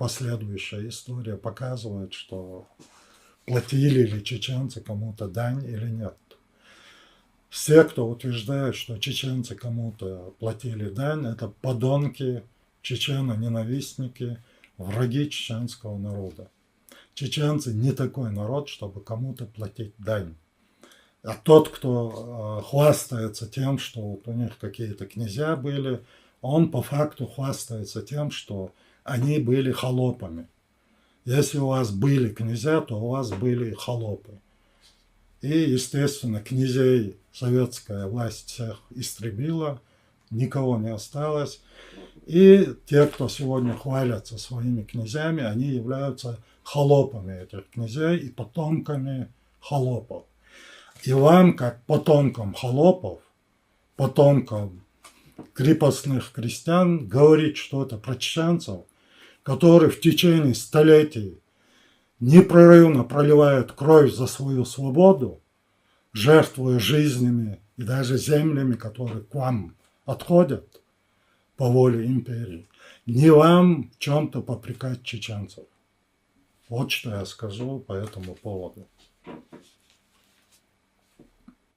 последующая история показывает, что платили ли чеченцы кому-то дань или нет. Все, кто утверждает, что чеченцы кому-то платили дань, это подонки, чечено-ненавистники, враги чеченского народа. Чеченцы не такой народ, чтобы кому-то платить дань. А тот, кто хвастается тем, что вот у них какие-то князья были, он по факту хвастается тем, что они были холопами. Если у вас были князья, то у вас были холопы. И, естественно, князей советская власть всех истребила, никого не осталось. И те, кто сегодня хвалятся своими князьями, они являются холопами этих князей и потомками холопов. И вам, как потомкам холопов, потомкам крепостных крестьян, говорить что-то про чеченцев, которые в течение столетий непрерывно проливают кровь за свою свободу, жертвуя жизнями и даже землями, которые к вам отходят по воле империи, не вам в чем-то попрекать чеченцев. Вот что я скажу по этому поводу.